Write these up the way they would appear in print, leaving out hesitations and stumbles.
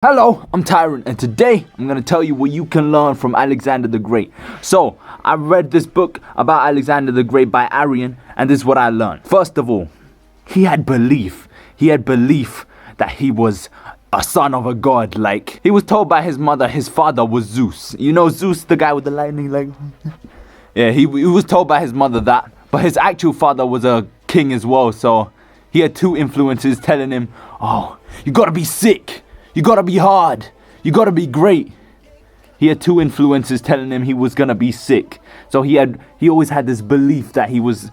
Hello, I'm Tyrant, and today I'm going to tell you what you can learn from Alexander the Great. So, I read this book about Alexander the Great by Arian, and this is what I learned. First of all, he had belief. He had belief that he was a son of a god. Like, he was told by his mother his father was Zeus. You know Zeus, the guy with the lightning, like... Yeah, he was told by his mother that. But his actual father was a king as well, so he had two influences telling him, oh, you gotta be sick. You gotta be hard. You gotta be great. He had two influences telling him he was gonna be sick. So he always had this belief that he was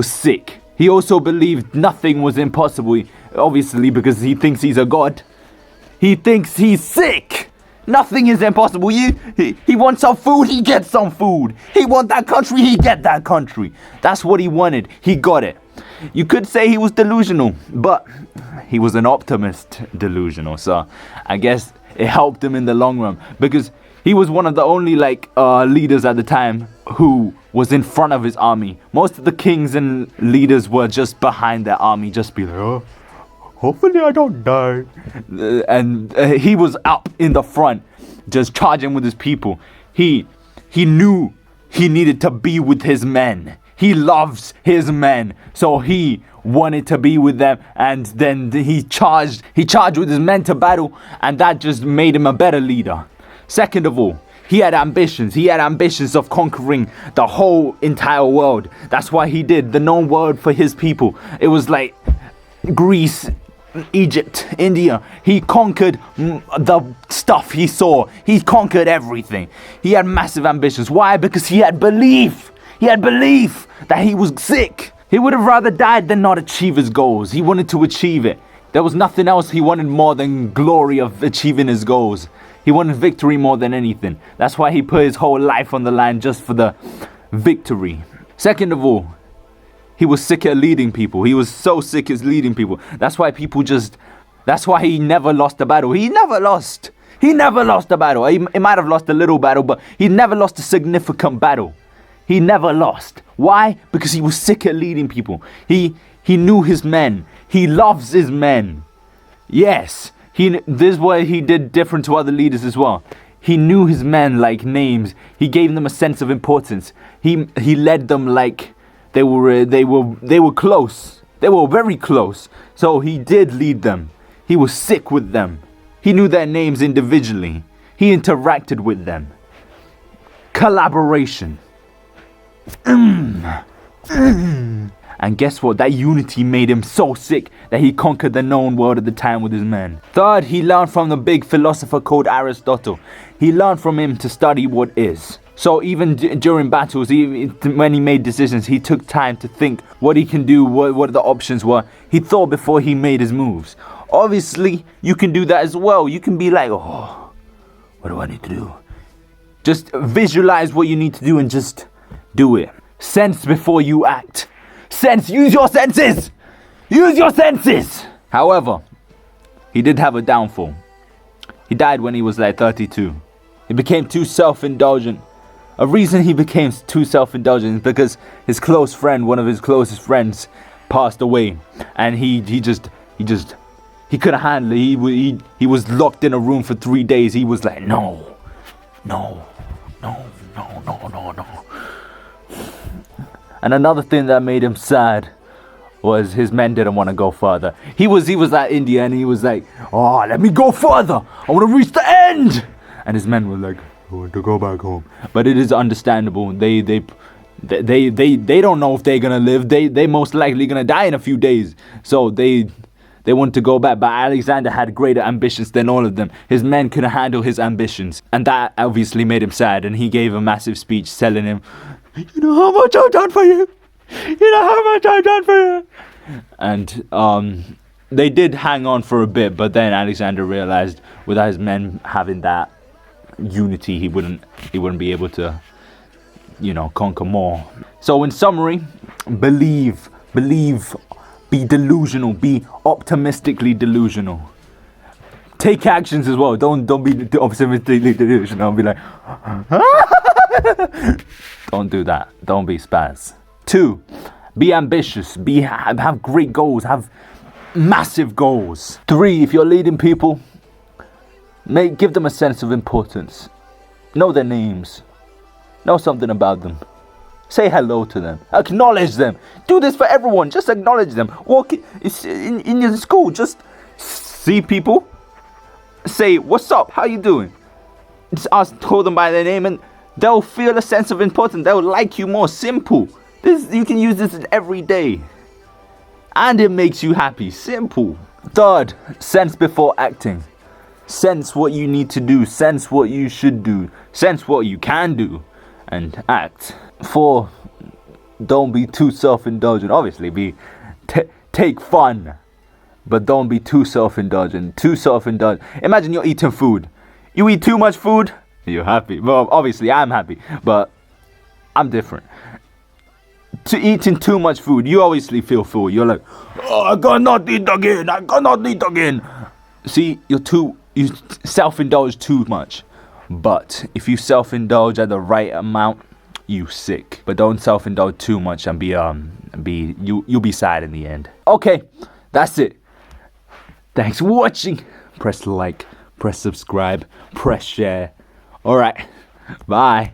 sick. He also believed nothing was impossible. Obviously, because he thinks he's a god. He thinks he's sick. Nothing is impossible. He wants some food, he gets some food. He wants that country, he get that country. That's what he wanted. He got it. You could say he was delusional, but he was an optimist delusional. So I guess it helped him in the long run, because he was one of the only leaders at the time who was in front of his army. Most of the kings and leaders were just behind their army, just be like, oh, hopefully I don't die. And he was up in the front, just charging with his people. He knew he needed to be with his men. He loves his men, so he wanted to be with them, and then he charged with his men to battle, and that just made him a better leader. Second of all, he had ambitions. He had ambitions of conquering the whole entire world. That's why he did the known world for his people. It was like Greece, Egypt, India. He conquered the stuff he saw. He conquered everything. He had massive ambitions. Why? Because he had belief. He had belief that he was sick. He would have rather died than not achieve his goals. He wanted to achieve it. There was nothing else he wanted more than glory of achieving his goals. He wanted victory more than anything. That's why he put his whole life on the line just for the victory. Second of all, he was sick at leading people. He was so sick at leading people. That's why he never lost a battle. He never lost a battle. He might have lost a little battle, but he never lost a significant battle. He never lost. Why? Because he was sick at leading people. He knew his men. He loves his men. Yes, this is what he did different to other leaders as well. He knew his men like names. He gave them a sense of importance. He led them like they were close. They were very close. So he did lead them. He was sick with them. He knew their names individually. He interacted with them. Collaboration. And guess what? That unity made him so sick that he conquered the known world at the time with his men. Third, he learned from the big philosopher called Aristotle. He learned from him to study what is. So even during battles, when he made decisions, he took time to think what he can do, what the options were. He thought before he made his moves. Obviously, you can do that as well. You can be like, oh, what do I need to do? Just visualize what you need to do and just do it. Sense before you act. Use your senses. Use your senses. However, he did have a downfall. He died when he was like 32. He became too self-indulgent. A reason he became too self-indulgent is because his close friend, one of his closest friends, passed away, and he couldn't handle it. He was locked in a room for 3 days. He was like, no. And another thing that made him sad was his men didn't want to go further. He was at India, and he was like, oh, let me go further. I want to reach the end. And his men were like, I want to go back home. But it is understandable. They don't know if they're gonna live. They most likely gonna die in a few days. So they want to go back. But Alexander had greater ambitions than all of them. His men couldn't handle his ambitions, and that obviously made him sad. And he gave a massive speech telling him, you know how much I've done for you. You know how much I've done for you. And they did hang on for a bit, but then Alexander realized without his men having that unity, he wouldn't be able to, conquer more. So in summary, believe, be delusional, be optimistically delusional. Take actions as well. Don't be optimistically delusional and be like, don't do that. Don't be spaz. 2, be ambitious. Have great goals. massive goals. 3, if you're leading people, give them a sense of importance. Know their names. Know something about them. Say hello to them. Acknowledge them. Do this for everyone. Just acknowledge them. Walk in your school. Just see people. Say, what's up? How you doing? Just call them by their name and they'll feel a sense of importance. They'll like you more. Simple. You can use this every day. And it makes you happy. Simple. 3rd, sense before acting. Sense what you need to do. Sense what you should do. Sense what you can do. And act. 4, don't be too self-indulgent. Obviously, take fun. But don't be too self-indulgent. Imagine you're eating food. You eat too much food, you're happy. Well, obviously, I'm happy. But I'm different. To eating too much food, you obviously feel full. You're like, oh, I cannot eat again. See, you self-indulge too much. But if you self-indulge at the right amount, you sick. But don't self-indulge too much and you'll be sad in the end. Okay, that's it. Thanks for watching. Press like, press subscribe, press share. Alright, bye.